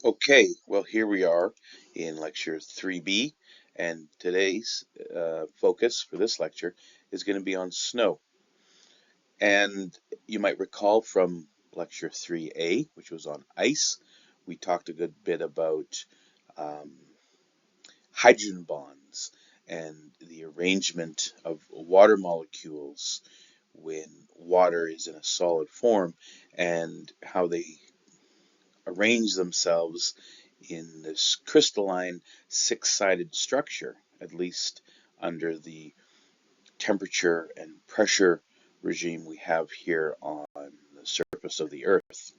Okay, well, here we are in lecture 3B, and today's focus for this lecture is going to be on snow. And you might recall from lecture 3A, which was on ice, we talked a good bit about um, hydrogen bonds and the arrangement of water molecules when water is in a solid form and how they arrange themselves in this crystalline six-sided structure, at least under the temperature and pressure regime we have here on the surface of the Earth.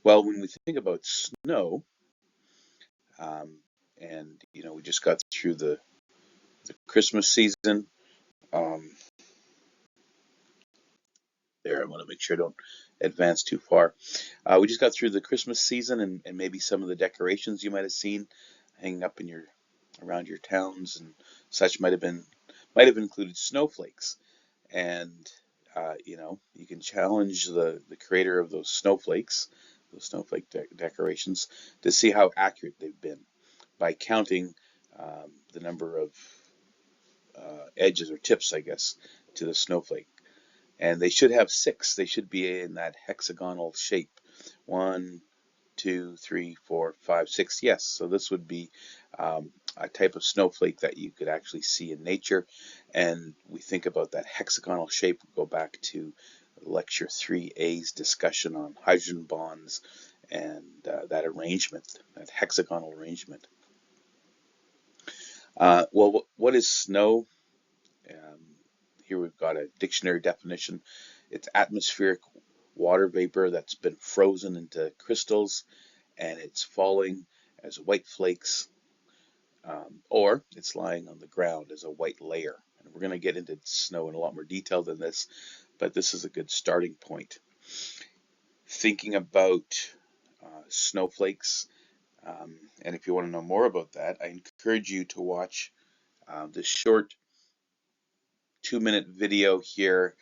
Well, when we think about snow, um, and we just got through the Christmas season. Um, I want to make sure I don't advance too far. We just got through the Christmas season, and maybe some of the decorations you might have seen hanging up in your around your towns and such might have included snowflakes. And you can challenge the creator of those snowflake decorations, to see how accurate they've been by counting the number of edges or tips, I guess, to the snowflake. And they should have six. They should be in that hexagonal shape. One, two, three, four, five, six. Yes, so this would be a type of snowflake that you could actually see in nature. And we think about that hexagonal shape. We go back to lecture 3A's discussion on hydrogen bonds and that arrangement, that hexagonal arrangement. Well, what is snow? Um, Here we've got a dictionary definition. It's atmospheric water vapor that's been frozen into crystals, and it's falling as white flakes, or it's lying on the ground as a white layer. And we're going to get into snow in a lot more detail than this, but this is a good starting point. Thinking about snowflakes, and if you want to know more about that, I encourage you to watch this short 2-minute video here,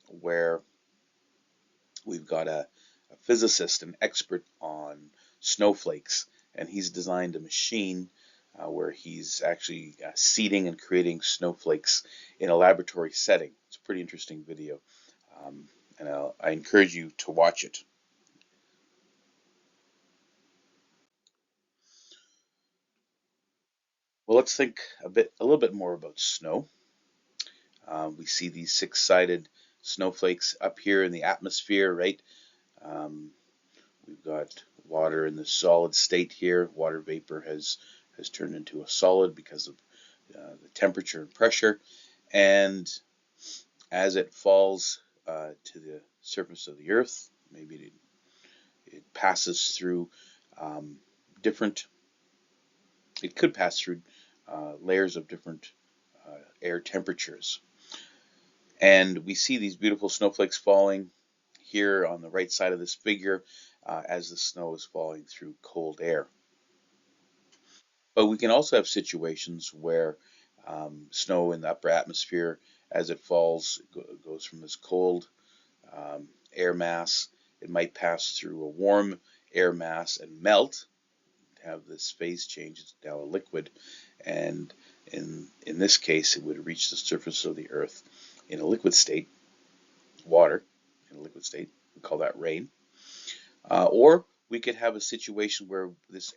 where we've got a physicist, an expert on snowflakes, and he's designed a machine where he's actually seeding and creating snowflakes in a laboratory setting. It's a pretty interesting video, and I encourage you to watch it. Well, let's think a little bit more about snow. We see these six-sided snowflakes up here in the atmosphere, right? Um, We've got water in the solid state here. Water vapor has turned into a solid because of the temperature and pressure. And as it falls to the surface of the Earth, maybe it passes through um, different, it could pass through layers of different air temperatures. And we see these beautiful snowflakes falling here on the right side of this figure as the snow is falling through cold air. But we can also have situations where snow in the upper atmosphere, as it falls, goes from this cold air mass. It might pass through a warm air mass and melt, have this phase change. It's now a liquid, and in this case, it would reach the surface of the Earth in a liquid state, water in a liquid state. We call that rain. Or we could have a situation where this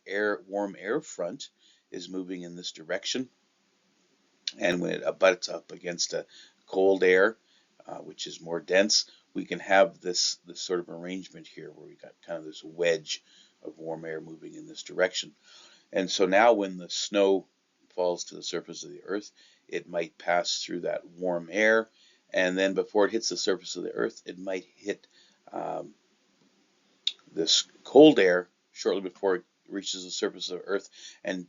warm air front is moving in this direction, and when it abuts up against a cold air, which is more dense, we can have this sort of arrangement here where we got kind of this wedge of warm air moving in this direction. And so now when the snow falls to the surface of the Earth, it might pass through that warm air, and then before it hits the surface of the Earth, it might hit um, this cold air shortly before it reaches the surface of the Earth and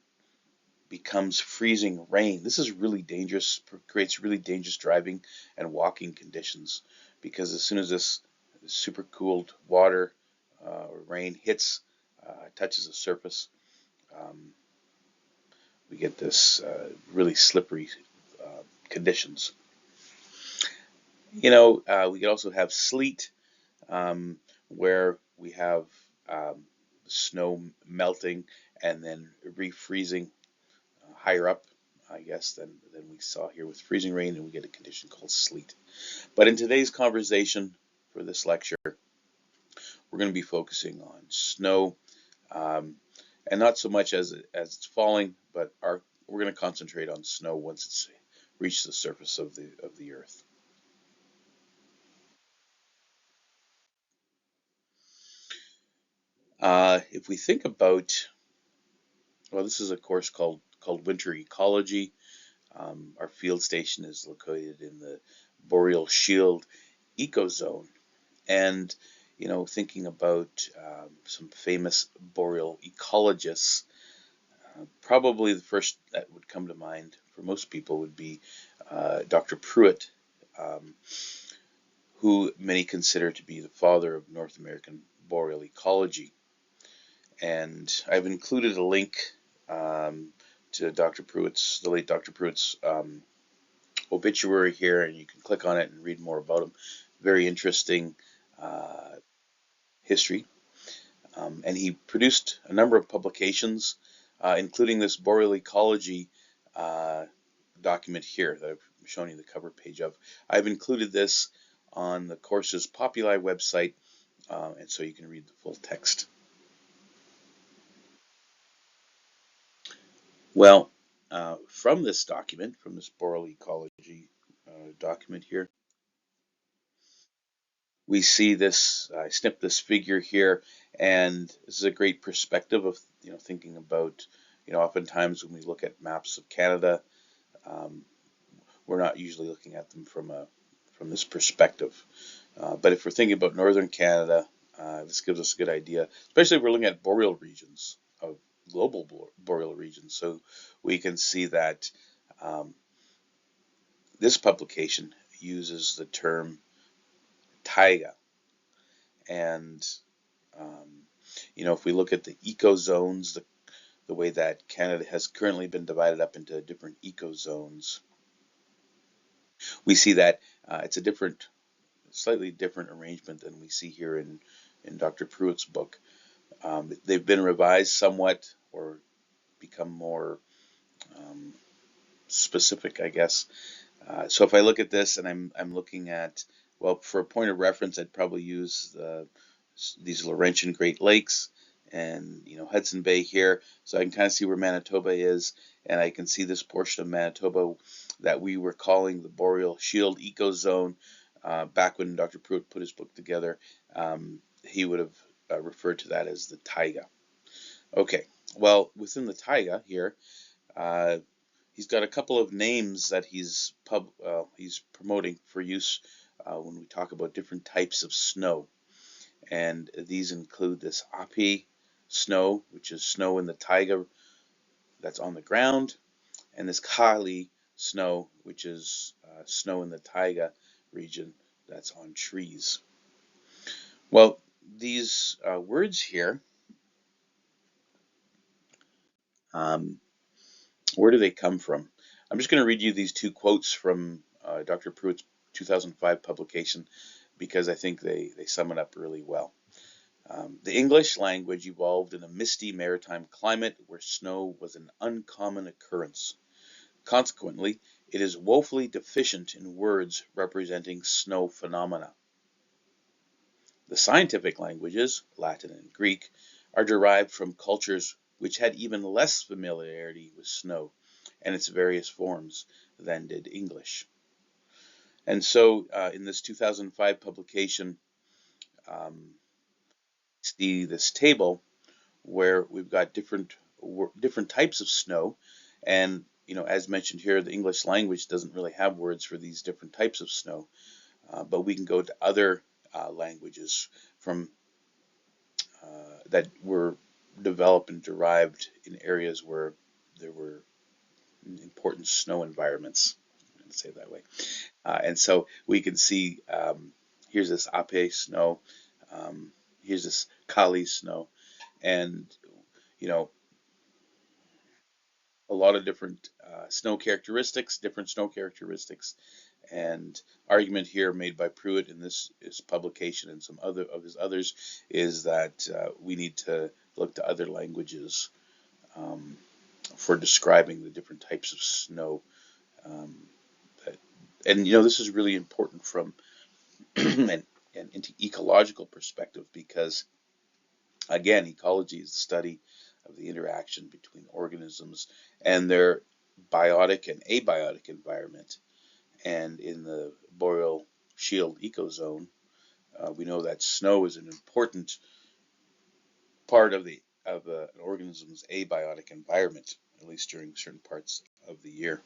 becomes freezing rain. This is really dangerous, creates really dangerous driving and walking conditions, because as soon as this super cooled water or rain touches the surface, um, we get this really slippery conditions. We could also have sleet, where we have snow melting and then refreezing higher up, I guess, than we saw here with freezing rain, and we get a condition called sleet. But in today's conversation for this lecture, we're going to be focusing on snow, um, and not so much as it's falling, but we're going to concentrate on snow once it's reached the surface of the earth. If we think about, well, this is a course called Winter Ecology. Our field station is located in the Boreal Shield ecozone, and thinking about some famous boreal ecologists, probably the first that would come to mind for most people would be Dr. Pruitt, um, who many consider to be the father of North American boreal ecology. And I've included a link to the late Dr. Pruitt's obituary here, and you can click on it and read more about him. Very interesting uh, history. And he produced a number of publications, including this boreal ecology uh, document here that I've shown you the cover page of. I've included this on the course's Populi website, and so you can read the full text. Well, from this document, from this boreal ecology document here, we see this. I snipped this figure here, and this is a great perspective of thinking about oftentimes when we look at maps of Canada, um, we're not usually looking at them from this perspective. But if we're thinking about northern Canada, this gives us a good idea, especially if we're looking at boreal regions of global boreal regions. So we can see that um, this publication uses the term taiga, and um, if we look at the ecozones, the way that Canada has currently been divided up into different ecozones, we see that it's a slightly different arrangement than we see here in Dr. Pruitt's book. They've been revised somewhat or become more um, specific, I guess. So if I look at this and I'm looking at, well, for a point of reference, I'd probably use these Laurentian Great Lakes and Hudson Bay here, so I can kind of see where Manitoba is, and I can see this portion of Manitoba that we were calling the Boreal Shield ecozone. Back when Dr. Pruitt put his book together, he would have referred to that as the taiga. Okay, well, within the taiga here, uh, he's got a couple of names that he's promoting for use when we talk about different types of snow, and these include this api snow, which is snow in the taiga that's on the ground, and this kali snow, which is snow in the taiga region that's on trees. Well, these words here, um, where do they come from? I'm just going to read you these two quotes from Dr. Pruitt's 2005 publication because I think they sum it up really well. The English language evolved in a misty maritime climate where snow was an uncommon occurrence. Consequently, it is woefully deficient in words representing snow phenomena. The scientific languages, Latin and Greek, are derived from cultures which had even less familiarity with snow and its various forms than did English. And so in this 2005 publication, see this table where we've got different types of snow, and as mentioned here, the English language doesn't really have words for these different types of snow, but we can go to other languages from that were developed and derived in areas where there were important snow environments. I'm going to say it that way. And so we can see here's this ape snow, um, here's this kali snow, and you know a lot of different different snow characteristics, and argument here made by Pruitt in this publication and some other of his others is that we need to look to other languages um, for describing the different types of snow. Um, and this is really important from an ecological perspective because, again, ecology is the study of the interaction between organisms and their biotic and abiotic environment. And in the boreal shield ecozone, we know that snow is an important part of an organism's abiotic environment, at least during certain parts of the year.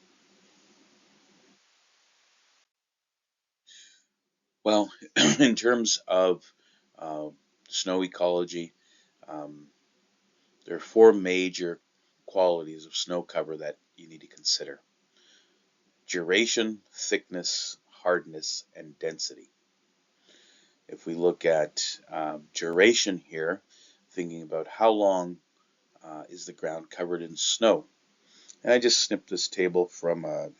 Well, in terms of uh, snow ecology, um, there are four major qualities of snow cover that you need to consider: duration, thickness, hardness, and density. If we look at duration here, thinking about how long is the ground covered in snow. And I just snipped this table from, I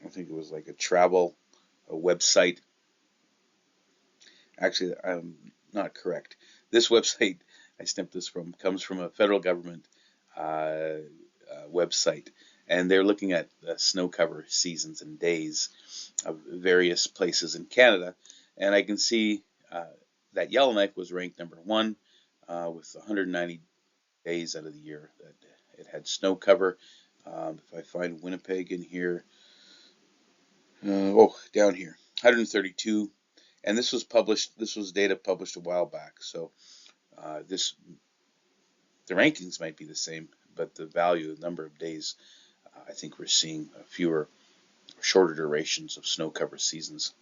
think it was like a website. Actually, I'm not correct. This website I snipped this from comes from a federal government uh, website, and they're looking at snow cover seasons and days of various places in Canada. And I can see that Yellowknife was ranked number one with 190 days out of the year that it had snow cover. If I find Winnipeg in here, down here, 132, and this was published. This was data published a while back, so this the rankings might be the same, but the value, the number of days, I think we're seeing fewer, shorter durations of snow cover seasons.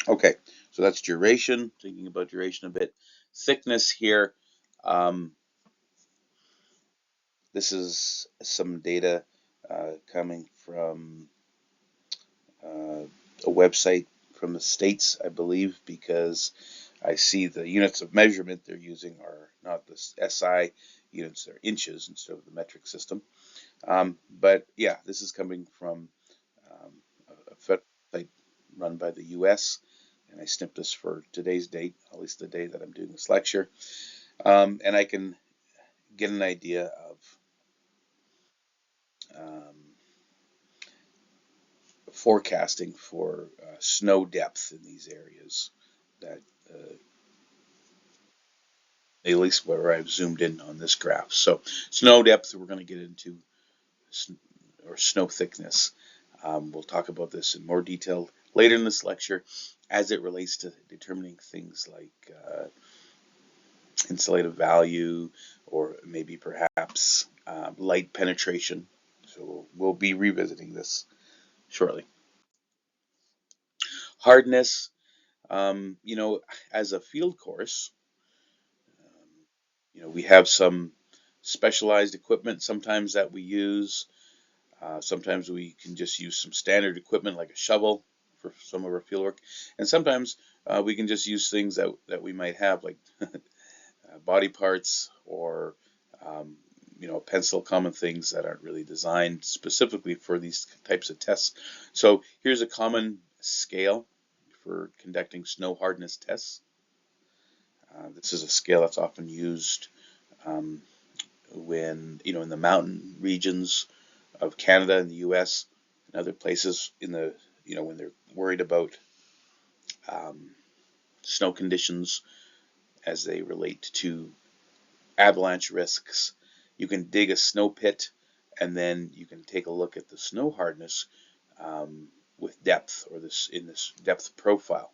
Okay, so that's duration. Thinking about duration a bit, thickness here. Um, this is some data coming from uh, a website from the States, I believe, because I see the units of measurement they're using are not the SI units, they're inches instead of the metric system. But yeah, this is coming from um, a federal site run by the US, and I snipped this for today's date, at least the day that I'm doing this lecture. And I can get an idea of um, forecasting for snow depth in these areas that at least where I've zoomed in on this graph. So snow depth, we're going to get into, or snow thickness. We'll talk about this in more detail later in this lecture as it relates to determining things like insulative value or maybe perhaps light penetration. So we'll be revisiting this shortly. Hardness, as a field course, we have some specialized equipment sometimes that we use. Sometimes we can just use some standard equipment like a shovel for some of our field work. And sometimes we can just use things that we might have like body parts or um, pencil, common things that aren't really designed specifically for these types of tests. So here's a common scale for conducting snow hardness tests. This is a scale that's often used um, when, in the mountain regions of Canada and the US and other places when they're worried about um, snow conditions as they relate to avalanche risks. You can dig a snow pit and then you can take a look at the snow hardness with depth or this depth profile.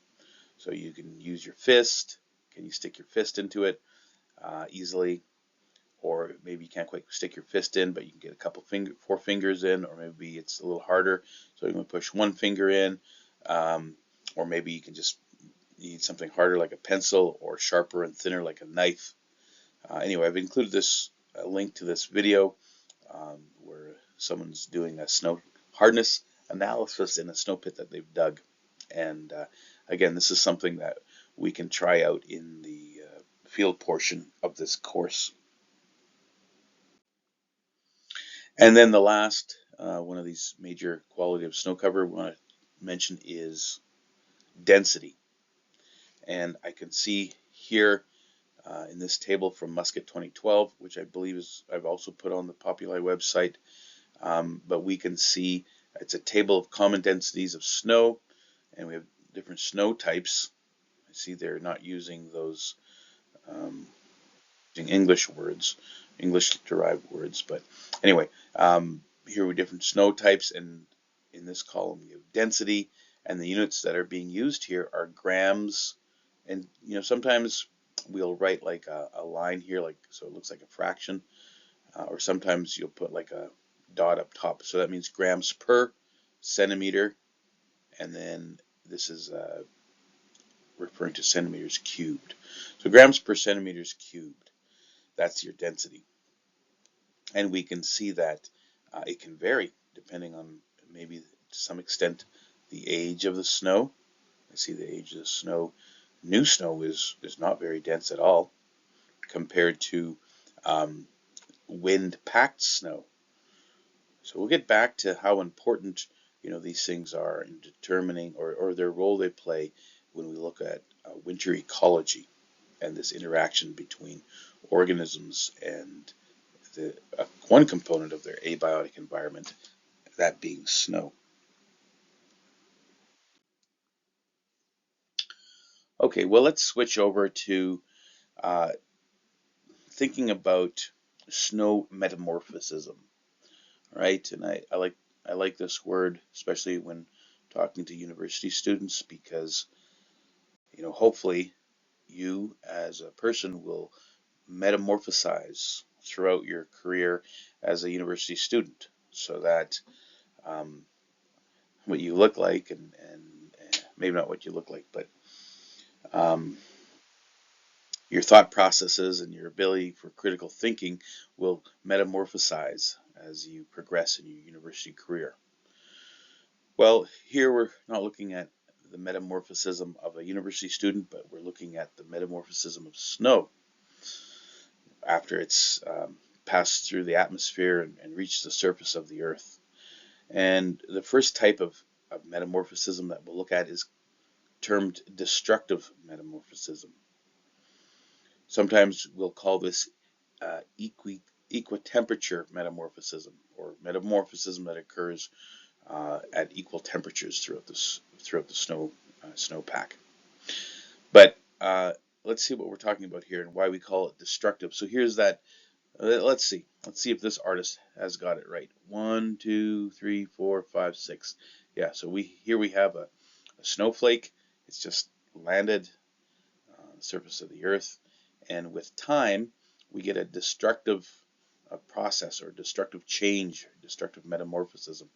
So you can use your fist. Can you stick your fist into it easily? Or maybe you can't quite stick your fist in, but you can get four fingers in, or maybe it's a little harder. So you're going to push one finger in, um, or maybe you need something harder like a pencil, or sharper and thinner like a knife. Anyway, I've included this link to this video where someone's doing a snow hardness analysis in a snow pit that they've dug. And again, this is something that we can try out in the field portion of this course. And then the last one of these major quality of snow cover we want to mention is density. And I can see here in this table from Muscat 2012, which I believe I've also put on the Populi website. But we can see it's a table of common densities of snow, and we have different snow types. I see they're not using those using English words, English-derived words. But anyway, here we have different snow types, and in this column we have density, and the units that are being used here are grams. And sometimes we'll write like a line here, like so it looks like a fraction, or sometimes you'll put like a dot up top. So that means grams per centimeter, and then this is referring to centimeters cubed. So grams per centimeters cubed, that's your density. And we can see that it can vary depending on maybe to some extent the age of the snow. I see the age of the snow. New snow is not very dense at all compared to wind-packed snow. So we'll get back to how important these things are in determining or their role they play when we look at winter ecology and this interaction between organisms and one component of their abiotic environment, that being snow. Okay, well, let's switch over to uh, thinking about snow metamorphism, right? And I like this word, especially when talking to university students, because hopefully you as a person will metamorphosize throughout your career as a university student, so that um, what you look like and maybe not what you look like, but um, your thought processes and your ability for critical thinking will metamorphosize as you progress in your university career. Well, here we're not looking at the metamorphism of a university student, but we're looking at the metamorphism of snow after it's passed through the atmosphere and reached the surface of the earth. And the first type of metamorphism that we'll look at is termed destructive metamorphism. Sometimes we'll call this equitemperature metamorphism, or metamorphism that occurs at equal temperatures throughout the snowpack. But let's see what we're talking about here and why we call it destructive. So here's that. Let's see. Let's see if this artist has got it right. 1, 2, 3, 4, 5, 6. Yeah. So here we have a snowflake. It's just landed on the surface of the earth, and with time, we get a destructive process or destructive change, destructive metamorphism.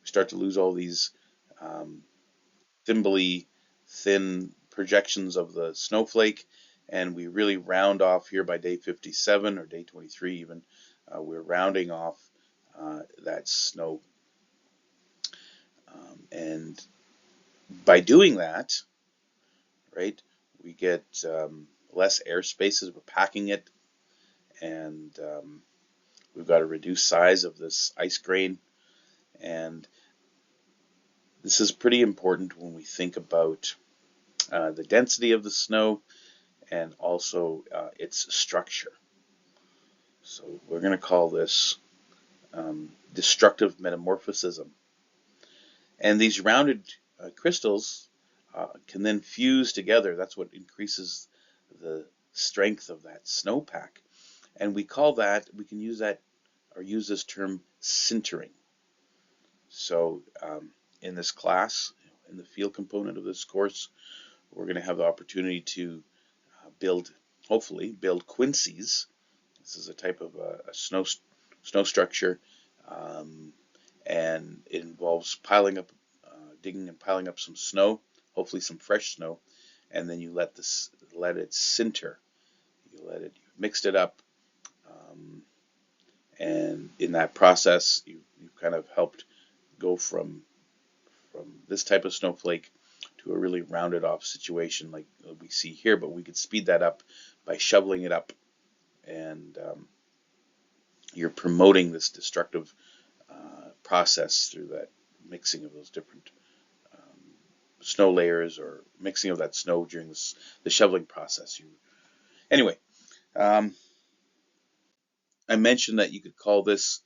We start to lose all these um, thimbly, thin projections of the snowflake, and we really round off here by day 57 or day 23 even. We're rounding off that snow. And by doing that, right, we get less air spaces. We're packing it, and we've got a reduced size of this ice grain. And this is pretty important when we think about the density of the snow and also its structure. So we're going to call this destructive metamorphism. And these rounded crystals can then fuse together. That's what increases the strength of that snowpack. And we can use that or use this term sintering. So in this class, in the field component of this course, we're going to have the opportunity to hopefully build quincies. This is a type of a snow structure, and it involves digging and piling up some snow, hopefully some fresh snow, and then you let it sinter. You mixed it up, and in that process, you kind of helped go from this type of snowflake to a really rounded off situation like we see here, but we could speed that up by shoveling it up, and you're promoting this destructive process through that mixing of those different snow layers or mixing of that snow during the shoveling process. Anyway, Um, I mentioned that you could call this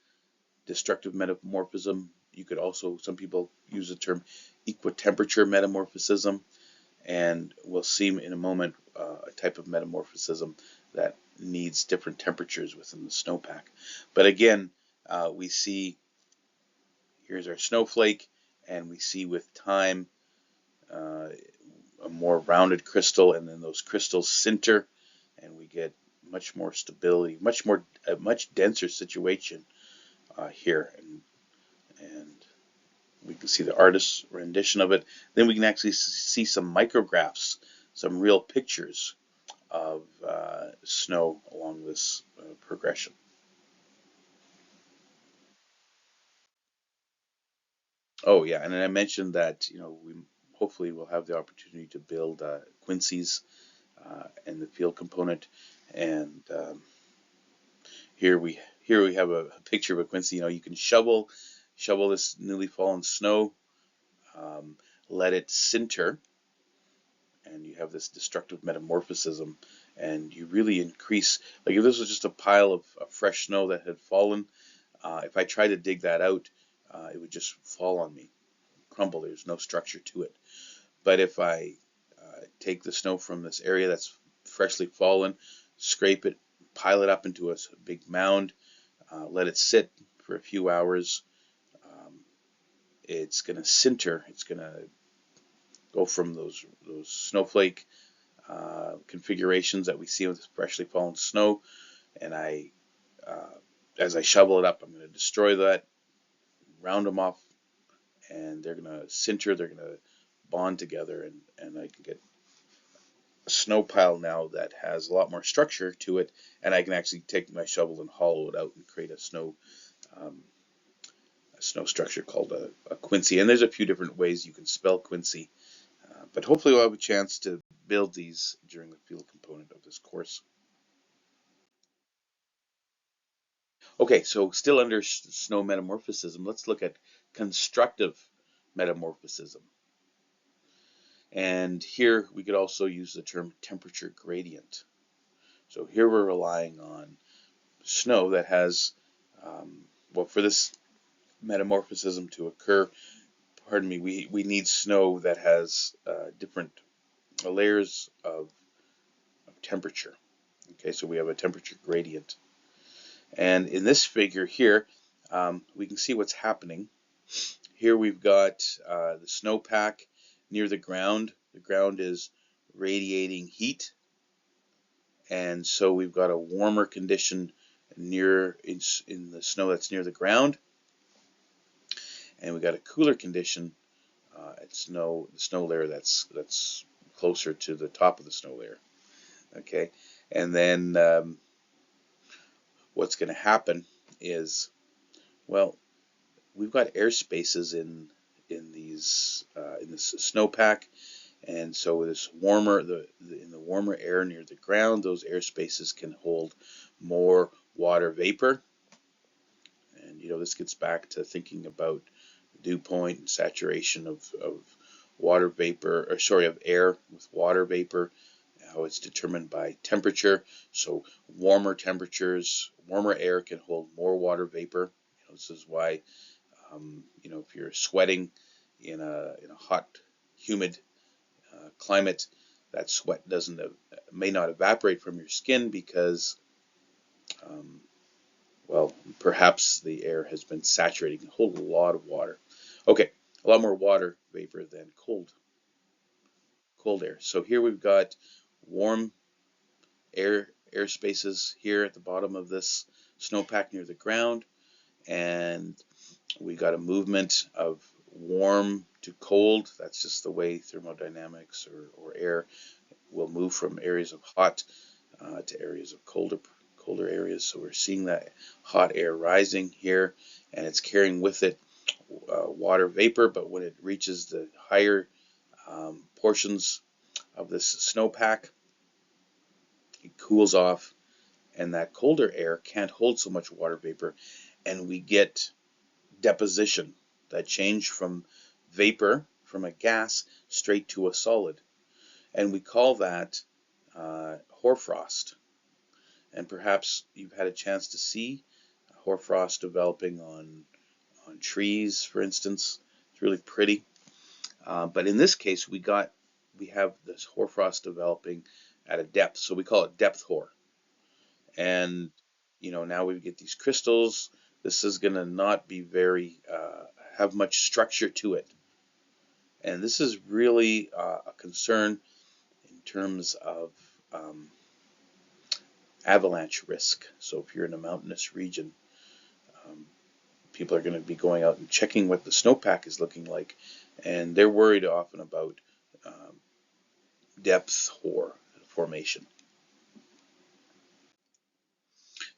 destructive metamorphism. You could also, some people use the term equitemperature metamorphism, and we'll see in a moment a type of metamorphism that needs different temperatures within the snowpack. But again, we see here's our snowflake, and we see with time uh, a more rounded crystal, and then those crystals sinter, and we get much more stability, a much denser situation here, and we can see the artist's rendition of it. Then we can actually see some micrographs, some real pictures of snow along this progression. Oh yeah, and then I mentioned that we hopefully will have the opportunity to build quincies and the field component, and here we have a picture of a quincy. You can shovel this newly fallen snow, um, let it sinter, and you have this destructive metamorphism, and you really increase. Like if this was just a pile of fresh snow that had fallen, if I tried to dig that out, it would just fall on me, crumble. There's no structure to it. But if I take the snow from this area that's freshly fallen, scrape it, pile it up into a big mound, let it sit for a few hours, um, it's going to sinter. It's going to go from those snowflake configurations that we see with freshly fallen snow, and uh, as I shovel it up, I'm going to destroy that, round them off, and they're going to sinter. They're going to bond together, and I can get a snow pile now that has a lot more structure to it, and I can actually take my shovel and hollow it out and create um, a snow structure called a quincy. And there's a few different ways you can spell quincy, but hopefully we'll have a chance to build these during the field component of this course. Okay, so still under snow metamorphism, let's look at constructive metamorphism. And here we could also use the term temperature gradient. So here we're relying on snow that has, well, for this metamorphism to occur, pardon me, we need snow that has different layers of temperature. Okay, so we have a temperature gradient. And in this figure here, we can see what's happening. Here we've got the snowpack near the ground. The ground is radiating heat, and so we've got a warmer condition in the snow that's near the ground, and we've got a cooler condition at the snow layer that's closer to the top of the snow layer. Okay, and then what's going to happen is, well, we've got air spaces in this snowpack, and so this in the warmer air near the ground, those air spaces can hold more water vapor, and this gets back to thinking about dew point and saturation of water vapor, or sorry, of air with water vapor, how it's determined by temperature. So warmer air can hold more water vapor. This is why if you're sweating in a hot, humid climate, that sweat doesn't may not evaporate from your skin because, um, well, perhaps the air has been saturated. It can hold a lot of water. Okay, a lot more water vapor than cold air. So here we've got warm air spaces here at the bottom of this snowpack near the ground, and we got a movement of warm to cold. That's just the way thermodynamics or air will move from areas of hot to areas of colder areas. So we're seeing that hot air rising here, and it's carrying with it water vapor. But when it reaches the higher portions of this snowpack, it cools off, and that colder air can't hold so much water vapor, and we get deposition, that change from vapor, from a gas, straight to a solid. And we call that hoarfrost. and perhaps you've had a chance to see hoarfrost developing on trees, for instance. It's really pretty. But in this case, we have this hoarfrost developing at a depth, so we call it depth hoar. And now we get these crystals. This is going to not be very have much structure to it, and this is really a concern in terms of um, avalanche risk. So if you're in a mountainous region, um, people are going to be going out and checking what the snowpack is looking like, and they're worried often about um, depth or formation.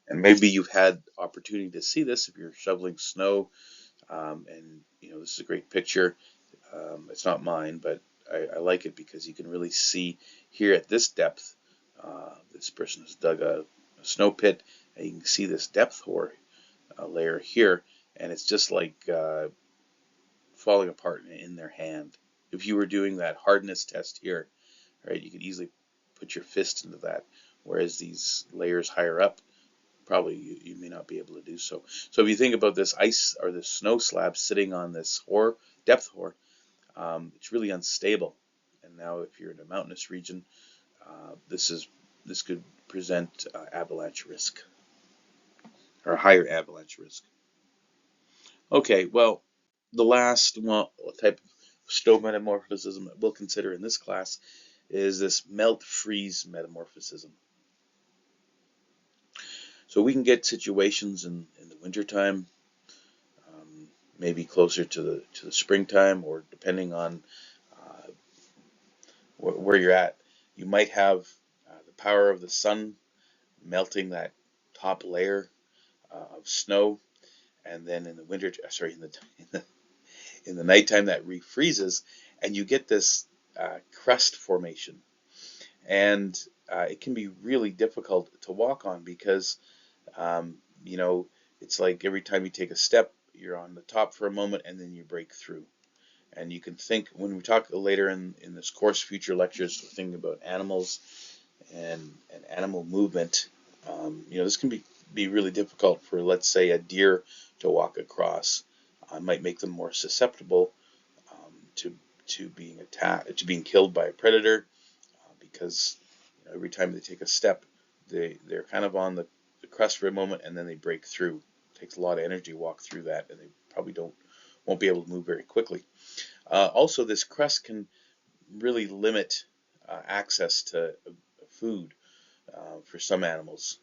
And maybe you've had opportunity to see this if you're shoveling snow. And this is a great picture. It's not mine, but I like it because you can really see here at this depth. This person has dug a snow pit, and you can see this depth hoar layer here, and it's just like falling apart in their hand. If you were doing that hardness test here, right, you could easily put your fist into that. Whereas these layers higher up, probably you may not be able to do so. So if you think about this ice or this snow slab sitting on this depth hoar, it's really unstable. And now if you're in a mountainous region, this could present avalanche risk or higher avalanche risk. Okay, well, the last type of snow metamorphism that we'll consider in this class is this melt freeze metamorphism. So we can get situations in the wintertime, maybe closer to the springtime, or depending on uh, where you're at, you might have the power of the sun melting that top layer of snow, and then in the winter, sorry, in the nighttime that refreezes, and you get this crust formation, and it can be really difficult to walk on because um, you know it's like every time you take a step, you're on the top for a moment, and then you break through. And you can think when we talk later in this course, future lectures, we're thinking about animals and animal movement. This can be really difficult for, let's say, a deer to walk across. Might make them more susceptible to being attacked, to being killed by a predator, because every time they take a step, they're kind of on the crust for a moment, and then they break through. It takes a lot of energy to walk through that, and they probably won't be able to move very quickly. Also, this crust can really limit access to food for some animals.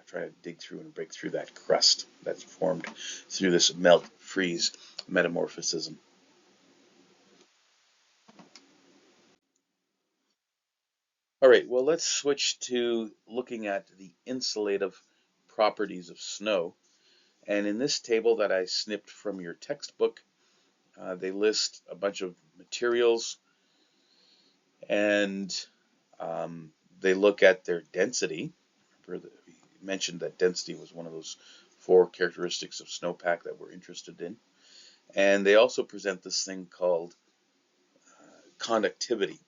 Try to dig through and break through that crust that's formed through this melt freeze metamorphism. All right, well, let's switch to looking at the insulative properties of snow. And in this table that I snipped from your textbook, they list a bunch of materials, and um, they look at their density. Remember that we mentioned that density was one of those four characteristics of snowpack that we're interested in. And they also present this thing called conductivity.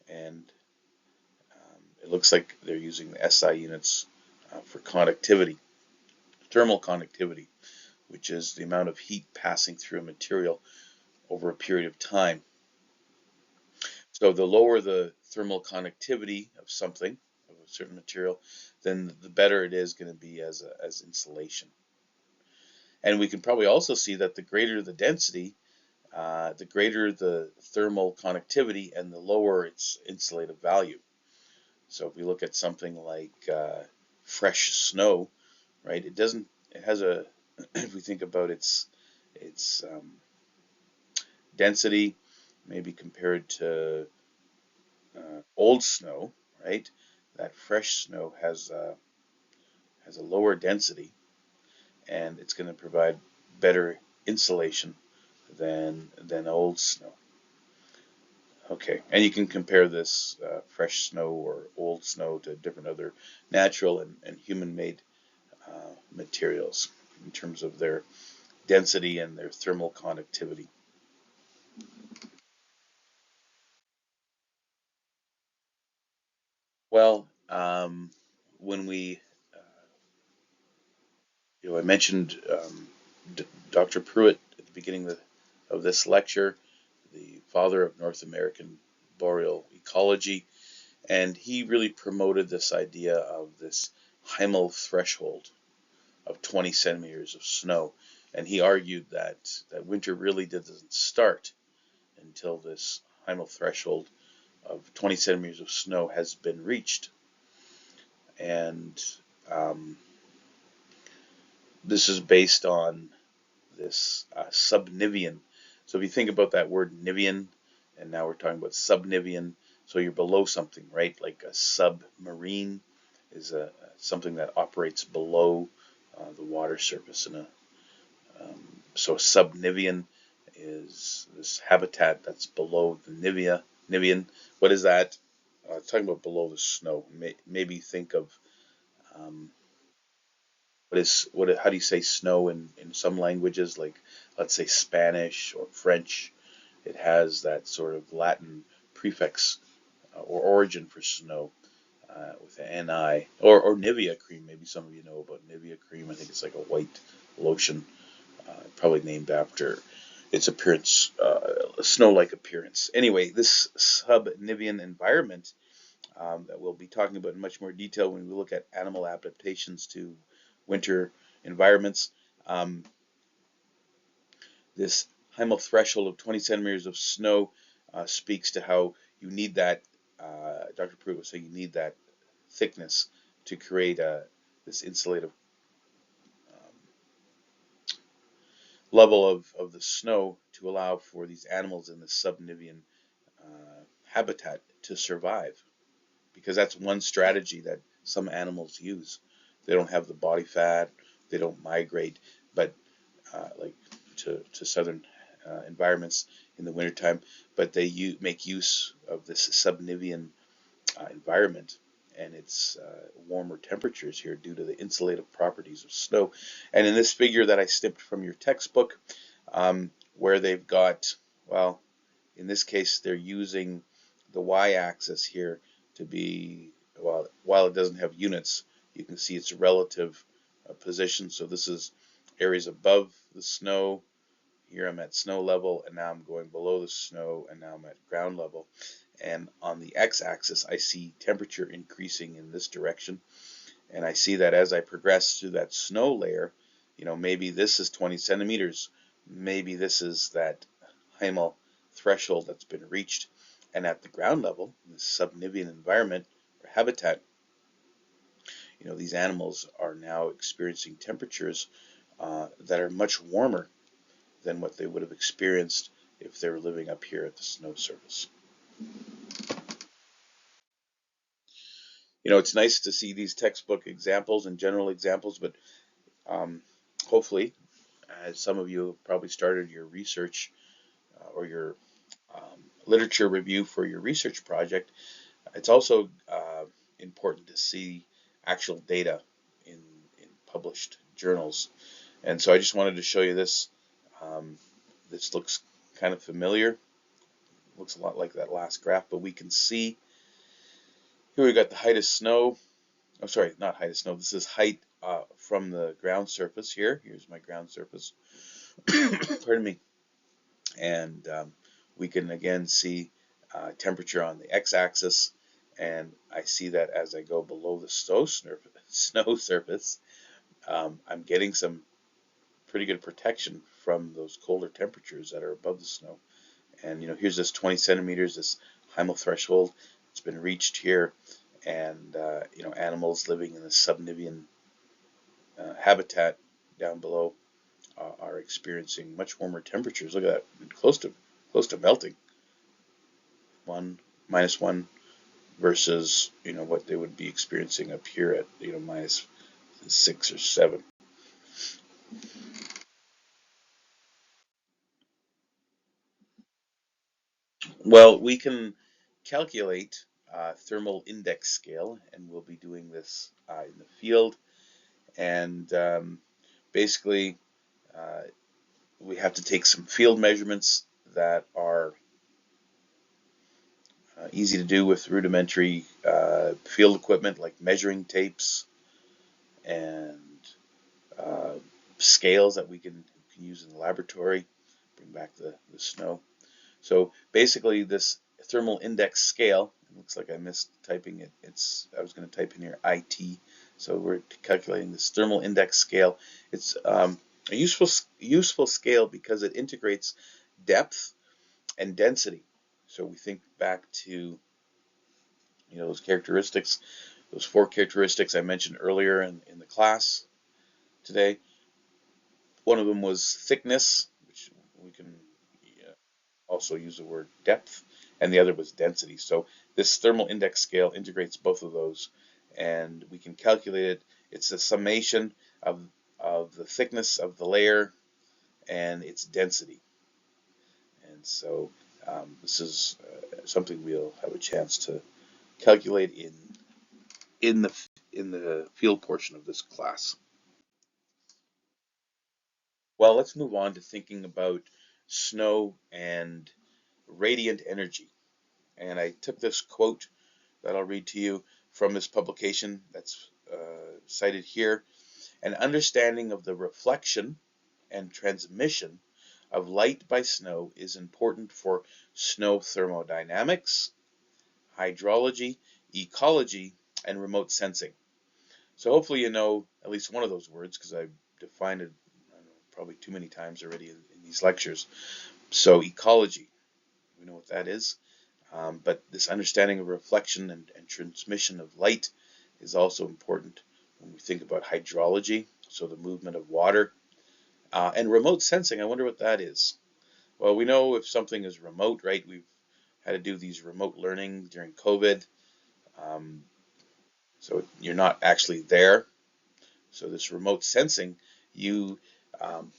And it looks like they're using the SI units for conductivity, thermal conductivity, which is the amount of heat passing through a material over a period of time. So the lower the thermal conductivity of something, of a certain material, then the better it is going to be as insulation. And we can probably also see that the greater the density, the greater the thermal conductivity, and the lower its insulative value. So if we look at something like fresh snow, right? It has a, if we think about its density, maybe compared to old snow, right? That fresh snow has a lower density, and it's going to provide better insulation than old snow. Okay, and you can compare this fresh snow or old snow to different other natural and human-made materials in terms of their density and their thermal conductivity. Well, when I mentioned Dr. Pruitt at the beginning of this lecture, the father of North American boreal ecology, and he really promoted this idea of this Heimel threshold of 20 centimeters of snow. And he argued that winter really doesn't start until this Heimel threshold of 20 centimeters of snow has been reached. And um, this is based on this subnivean. So if you think about that word Nivean, and now we're talking about subnivean, so you're below something, right? Like a submarine is something that operates below the water surface. So subnivean is this habitat that's below the Nivean. What is that? Talking about below the snow. Maybe think of um, how do you say snow in some languages, like let's say Spanish or French? It has that sort of Latin prefix or origin for snow with an ni, or Nivea cream. Maybe some of you know about Nivea cream. I think it's like a white lotion, probably named after its appearance, snow-like appearance. Anyway, this sub-Nivean environment that we'll be talking about in much more detail when we look at animal adaptations to winter environments. Um, this Heimel threshold of 20 centimeters of snow speaks to how you need that. Dr. Pruitt was saying you need that thickness to create this insulative um, level of the snow to allow for these animals in the subnivean habitat to survive. Because that's one strategy that some animals use. They don't have the body fat, they don't migrate, but like to southern environments in the wintertime, but they make use of this subnivean environment and its warmer temperatures here due to the insulative properties of snow. And in this figure that I snipped from your textbook, where they've got, well, in this case, they're using the y-axis here to be, well, while it doesn't have units, you can see its relative position. So this is areas above the snow. Here I'm at snow level, and now I'm going below the snow, and now I'm at ground level. And on the x-axis, I see temperature increasing in this direction. And I see that as I progress through that snow layer, maybe this is 20 centimeters. Maybe this is that Heimel threshold that's been reached. And at the ground level, in the subnivean environment or habitat, these animals are now experiencing temperatures that are much warmer than what they would have experienced if they were living up here at the snow surface. It's nice to see these textbook examples and general examples, but hopefully, as some of you have probably started your research or your literature review for your research project, it's also important to see actual data in, in published journals. And so I just wanted to show you this. This looks kind of familiar. Looks a lot like that last graph, but we can see here we got the height of snow. I'm sorry, not height of snow. This is height from the ground surface here. Here's my ground surface. Pardon me. And we can again see temperature on the x-axis, and I see that as I go below the snow surface, I'm getting some pretty good protection from those colder temperatures that are above the snow. And here's this 20 centimeters, this Heimel threshold. It's been reached here, and animals living in the subnivean habitat down below are experiencing much warmer temperatures. Look at that, close to melting. 1 - 1 versus what they would be experiencing up here at -6 or 7. Well, we can calculate thermal index scale, and we'll be doing this in the field. And basically, uh, we have to take some field measurements that are Easy to do with rudimentary field equipment like measuring tapes and uh, scales that we can use in the laboratory. Bring back the snow. So basically, this thermal index scale. It looks like I missed typing it. I was going to type in here IT. So we're calculating this thermal index scale. It's a useful scale because it integrates depth and density. So we think back to those characteristics, those four characteristics I mentioned earlier in the class today. One of them was thickness, which we can also use the word depth, and the other was density. So this thermal index scale integrates both of those, and we can calculate it. It's the summation of the thickness of the layer and its density. And so this is something we'll have a chance to calculate in the in the field portion of this class. Well, let's move on to thinking about snow and radiant energy. And I took this quote that I'll read to you from this publication that's cited here. An understanding of the reflection and transmission of light by snow is important for snow thermodynamics, hydrology, ecology, and remote sensing. So hopefully you know at least one of those words because I've defined it probably too many times already in these lectures. So ecology, we know what that is. But this understanding of reflection and transmission of light is also important when we think about hydrology, so the movement of water, and remote sensing. I wonder what that is. Well, we know if something is remote, right? We've had to do these remote learning during COVID. Um, so you're not actually there. So this remote sensing, you um,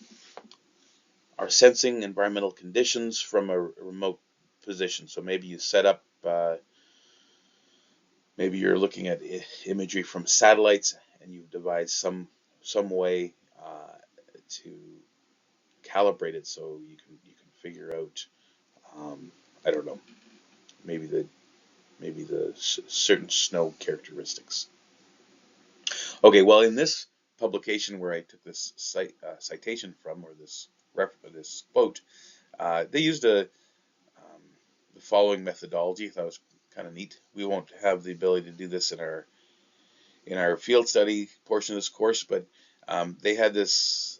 are sensing environmental conditions from a remote position. So maybe you set up maybe you're looking at imagery from satellites and you've devised some way to calibrate it so you can figure out I don't know maybe the certain snow characteristics. Okay, well in this publication where I took this citation from or this quote, they used the following methodology. I thought it was kind of neat. We won't have the ability to do this in our field study portion of this course, but they had this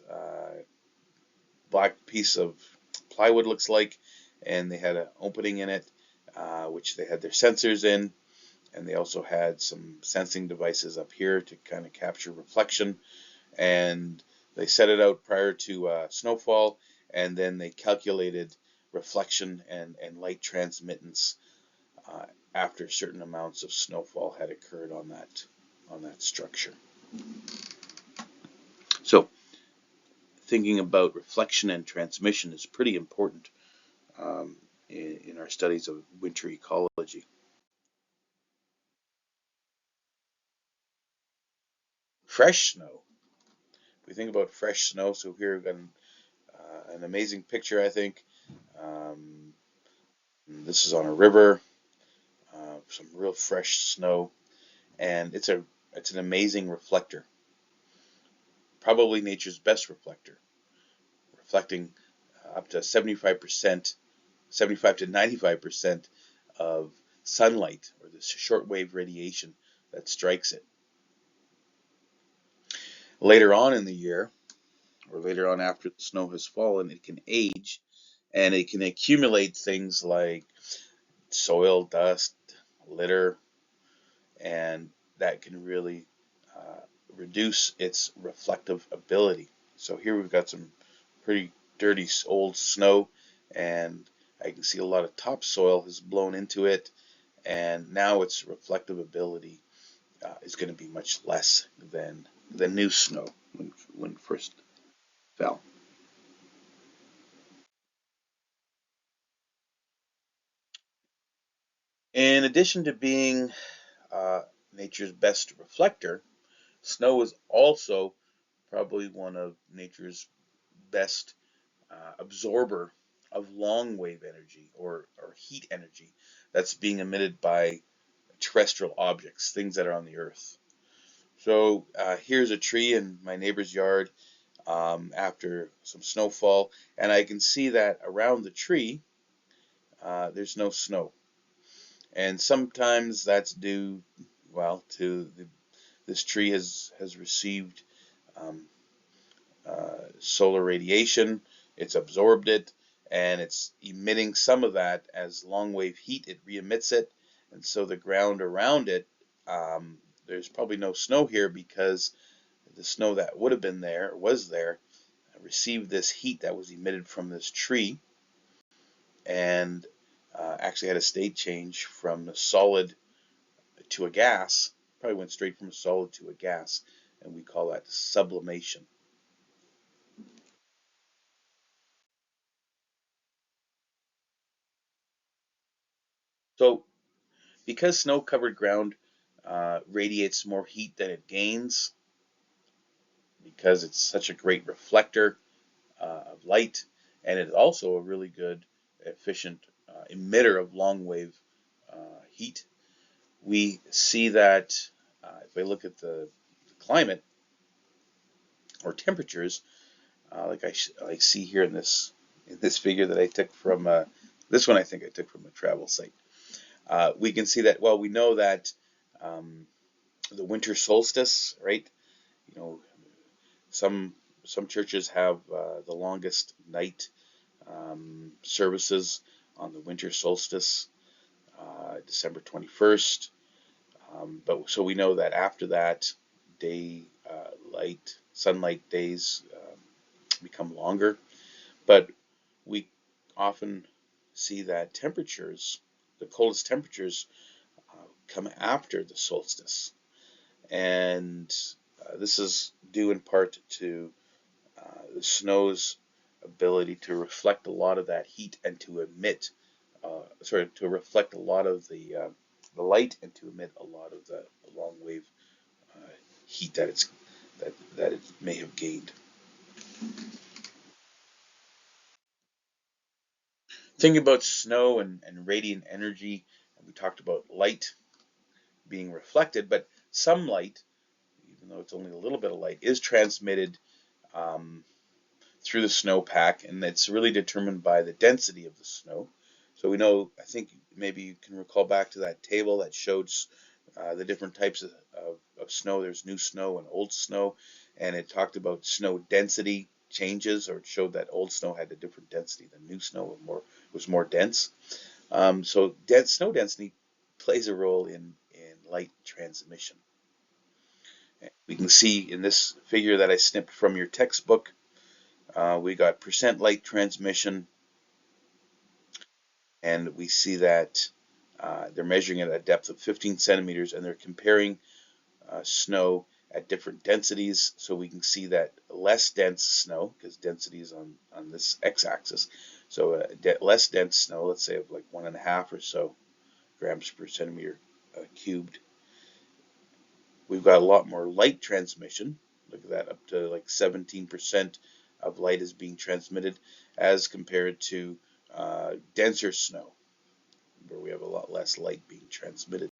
black piece of plywood, looks like, and they had an opening in it, which they had their sensors in, and they also had some sensing devices up here to kind of capture reflection, and they set it out prior to snowfall, and then they calculated reflection and light transmittance uh, after certain amounts of snowfall had occurred on that structure. So thinking about reflection and transmission is pretty important in our studies of winter ecology. Fresh snow. We think about fresh snow, so here we've got an amazing picture, I think. Um, this is on a river, some real fresh snow, and it's an amazing reflector. Probably nature's best reflector, reflecting up to 75%, 75 to 95% of sunlight or the shortwave radiation that strikes it. Later on in the year, or later on after the snow has fallen, it can age and it can accumulate things like soil, dust, litter, and that can really uh, reduce its reflective ability. So here we've got some pretty dirty old snow, and I can see a lot of topsoil has blown into it, and now its reflective ability is going to be much less than the new snow when it first fell. In addition to being uh, nature's best reflector, snow is also probably one of nature's best absorber of long wave energy or heat energy. that's being emitted by terrestrial objects, things that are on the earth. So here's a tree in my neighbor's yard after some snowfall, and I can see that around the tree there's no snow. And sometimes that's due, well, to this tree has received um, solar radiation, it's absorbed it, and it's emitting some of that as long wave heat. It re-emits it, and so the ground around it, there's probably no snow here because the snow that would have been there, was there, received this heat that was emitted from this tree, and actually had a state change from a solid to a gas. Probably went straight from a solid to a gas, and we call that sublimation. So because snow-covered ground radiates more heat than it gains, because it's such a great reflector of light, and it's also a really good, efficient emitter of long-wave heat. We see that if I look at the climate or temperatures, like see here in this figure that I took from this one, I think I took from a travel site. We can see that. Well, we know that um, the winter solstice, right? You know, some some churches have the longest night services on the winter solstice, December 21st. But so we know that after that, sunlight days become longer. But we often see that the coldest temperatures, come after the solstice. And this is due in part to the snow's ability to reflect a lot of that heat and to to reflect a lot of the light and to emit a lot of the long wave uh, heat that it may have gained. Thinking about snow and radiant energy, we talked about light being reflected, but some light, even though it's only a little bit of light, is transmitted um, through the snowpack, and it's really determined by the density of the snow. So we know, I think maybe you can recall back to that table that showed the different types of snow. There's new snow and old snow, and it talked about snow density changes, or it showed that old snow had a different density than new snow was more dense. So snow density plays a role in light transmission. We can see in this figure that I snipped from your textbook, we got percent light transmission, and we see that they're measuring it at a depth of 15 centimeters, and they're comparing snow at different densities. So we can see that less dense snow, because density is on this x-axis, so less dense snow, let's say of like 1.5 or so grams per centimeter cubed, we've got a lot more light transmission. Look at that, up to like 17% of light is being transmitted as compared to denser snow, where we have a lot less light being transmitted.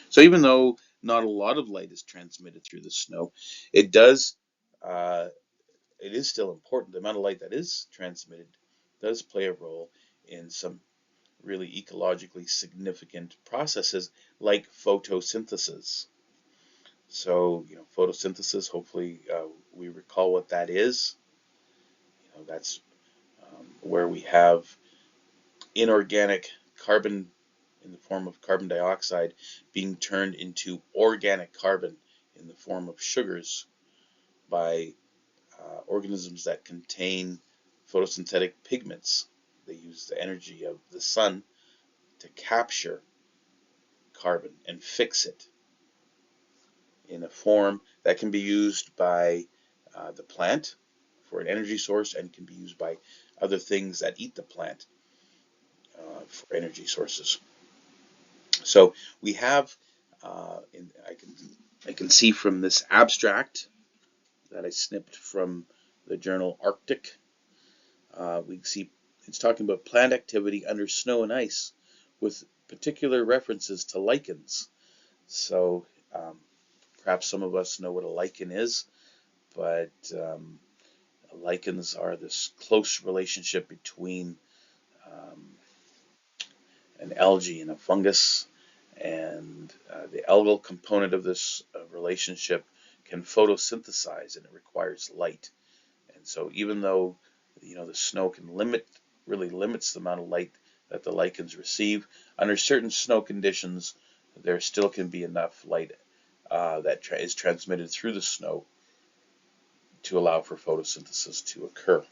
So even though not a lot of light is transmitted through the snow, it does, uh, it is still important. The amount of light that is transmitted does play a role in some really ecologically significant processes like photosynthesis. So, photosynthesis, hopefully we recall what that is. That's where we have inorganic carbon in the form of carbon dioxide being turned into organic carbon in the form of sugars by organisms that contain photosynthetic pigments. They use the energy of the sun to capture carbon and fix it in a form that can be used by the plant for an energy source and can be used by other things that eat the plant for energy sources. So we have, I can see from this abstract that I snipped from the journal Arctic, we see it's talking about plant activity under snow and ice, with particular references to lichens. So perhaps some of us know what a lichen is, but lichens are this close relationship between um, an algae and a fungus, and the algal component of this relationship can photosynthesize, and it requires light. And so, even though the snow can really limits the amount of light that the lichens receive, under certain snow conditions, there still can be enough light that is transmitted through the snow to allow for photosynthesis to occur.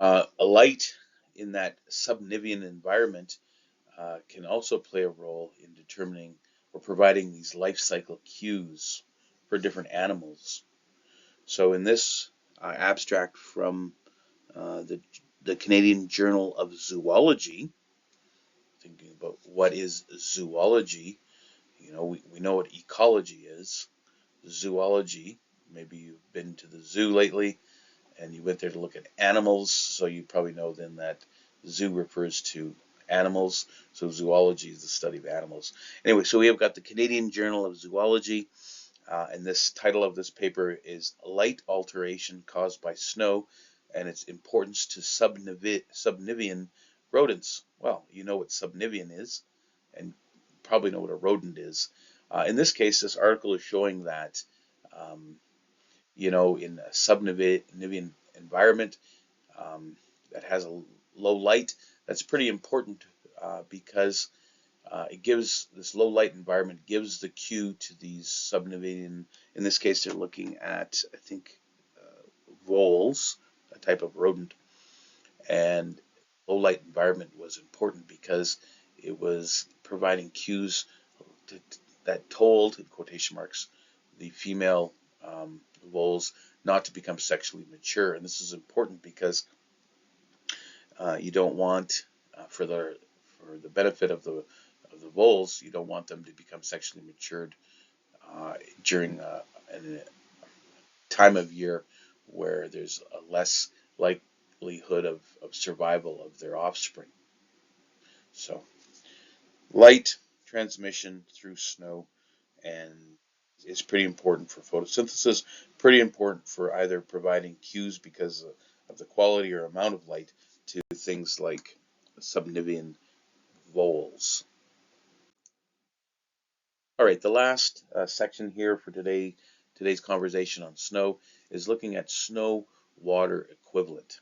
A light in that subnivean environment can also play a role in determining or providing these life cycle cues for different animals. So in this abstract from uh, the, the Canadian Journal of Zoology, thinking about what is zoology, we know what ecology is. Zoology, maybe you've been to the zoo lately and you went there to look at animals, so you probably know then that zoo refers to animals, so zoology is the study of animals. Anyway, so we have got the Canadian Journal of Zoology, and this title of this paper is Light Alteration Caused by Snow and Its Importance to Subnivean Rodents. Well, you know what subnivean is, and probably know what a rodent is. In this case, this article is showing that um, in a subnivean environment um, that has a low light, that's pretty important because it gives this low light environment gives the cue to these subnivean. In this case, they're looking at, I think, voles, a type of rodent, and low light environment was important because it was providing cues to, that told, in quotation marks, the female voles not to become sexually mature. And this is important because you don't want, for the benefit of the voles, you don't want them to become sexually matured during a time of year where there's a less likelihood of survival of their offspring. So light transmission through snow and is pretty important for photosynthesis, pretty important for either providing cues because of the quality or amount of light to things like subnivean voles. All right, the last section here for today's conversation on snow is looking at snow water equivalent.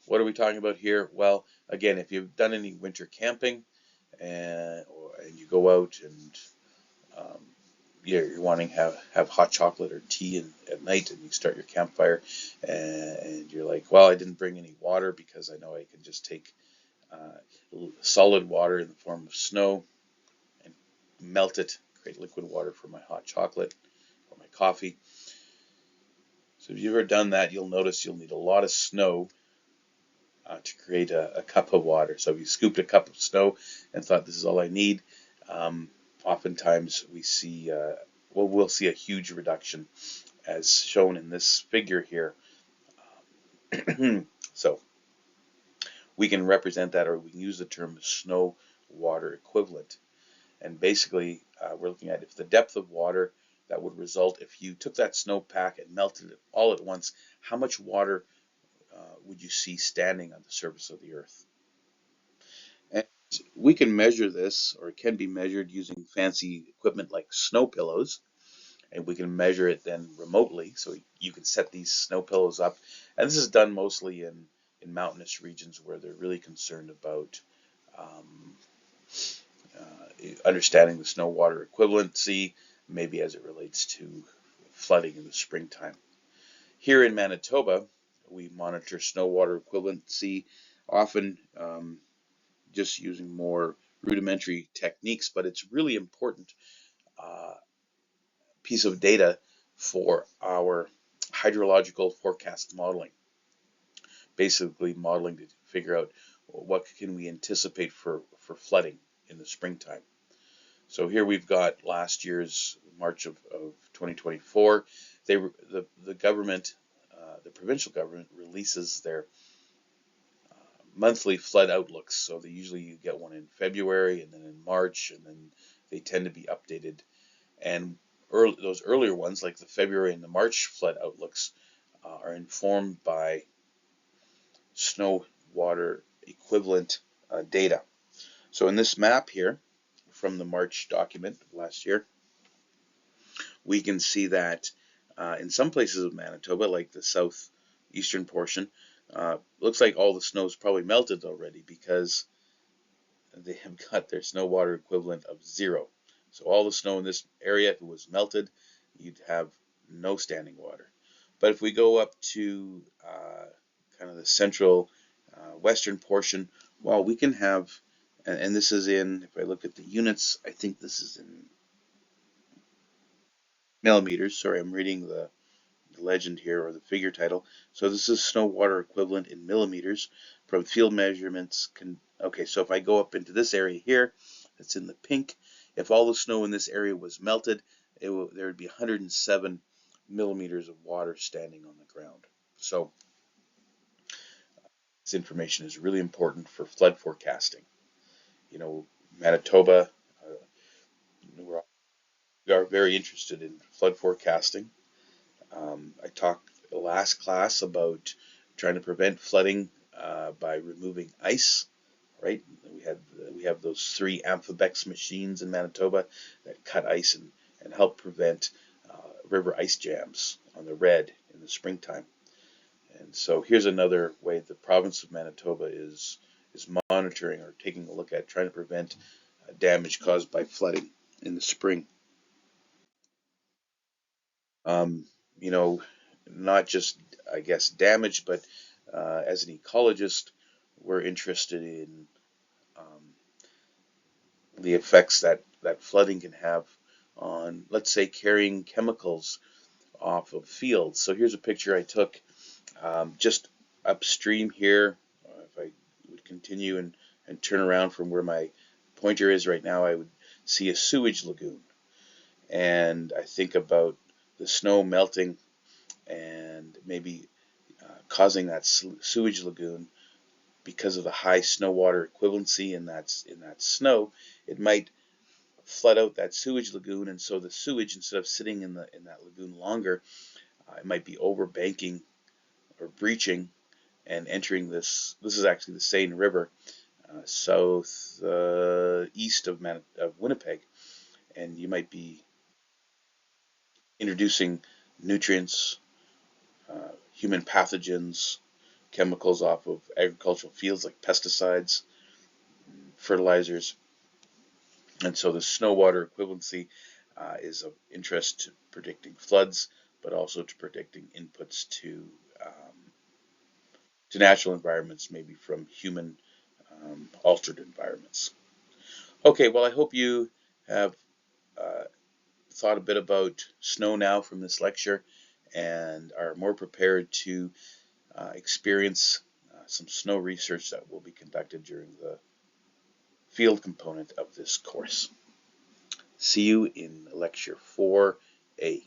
What are we talking about here? Well, again, if you've done any winter camping and you go out and um, you're wanting to have hot chocolate or tea at night and you start your campfire and you're like, well, I didn't bring any water because I know I can just take solid water in the form of snow and melt it, create liquid water for my hot chocolate or my coffee. So if you've ever done that, you'll notice you'll need a lot of snow to create a cup of water. So if you scooped a cup of snow and thought this is all I need, um, oftentimes we'll see a huge reduction as shown in this figure here. So we can represent that, or we can use the term snow water equivalent. And basically, we're looking at if the depth of water that would result if you took that snowpack and melted it all at once, how much water would you see standing on the surface of the earth? And we can measure this, or it can be measured using fancy equipment like snow pillows, and we can measure it then remotely. So you can set these snow pillows up, and this is done mostly in mountainous regions where they're really concerned about um, understanding the snow water equivalency, maybe as it relates to flooding in the springtime. Here in Manitoba, we monitor snow water equivalency, often just using more rudimentary techniques, but it's really important uh, piece of data for our hydrological forecast modeling. Basically, modeling to figure out what can we anticipate for flooding in the springtime. So here we've got last year's March of 2024. The government, the provincial government, releases their monthly flood outlooks. So they usually you get one in February and then in March, and then they tend to be updated. And those earlier ones, like the February and the March flood outlooks, are informed by snow water equivalent data. So in this map here from the March document last year, we can see that in some places of Manitoba, like the southeastern portion, looks like all the snow's probably melted already because they have got their snow water equivalent of 0. So all the snow in this area, if it was melted, you'd have no standing water. But if we go up to kind of the central western portion, well, we can have, and this is in, if I look at the units, I think this is in millimeters. Sorry, I'm reading the legend here or the figure title. So this is snow water equivalent in millimeters from field measurements. Okay, so if I go up into this area here, that's in the pink, if all the snow in this area was melted, there would be 107 millimeters of water standing on the ground. So this information is really important for flood forecasting. You know, Manitoba, we are very interested in flood forecasting. I talked last class about trying to prevent flooding by removing ice. Right? We have those 3 Amphibex machines in Manitoba that cut ice and help prevent river ice jams on the Red in the springtime. And so here's another way the province of Manitoba is monitoring or taking a look at trying to prevent damage caused by flooding in the spring. Um, you know, not just, I guess, damage, but as an ecologist, we're interested in the effects that flooding can have on, let's say, carrying chemicals off of fields. So here's a picture I took just upstream here. If I would continue and turn around from where my pointer is right now, I would see a sewage lagoon. And I think about the snow melting and maybe causing that sewage lagoon because of the high snow water equivalency in that snow. It might flood out that sewage lagoon, and so the sewage, instead of sitting in that lagoon longer, it might be overbanking or breaching and entering this. This is actually the Seine River, south east of Winnipeg, and you might be introducing nutrients, human pathogens, chemicals off of agricultural fields like pesticides, fertilizers, and so the snow water equivalency is of interest to predicting floods, but also to predicting inputs to natural environments, maybe from human altered environments. Okay, well, I hope you have uh, thought a bit about snow now from this lecture and are more prepared to experience some snow research that will be conducted during the field component of this course. See you in lecture 4A.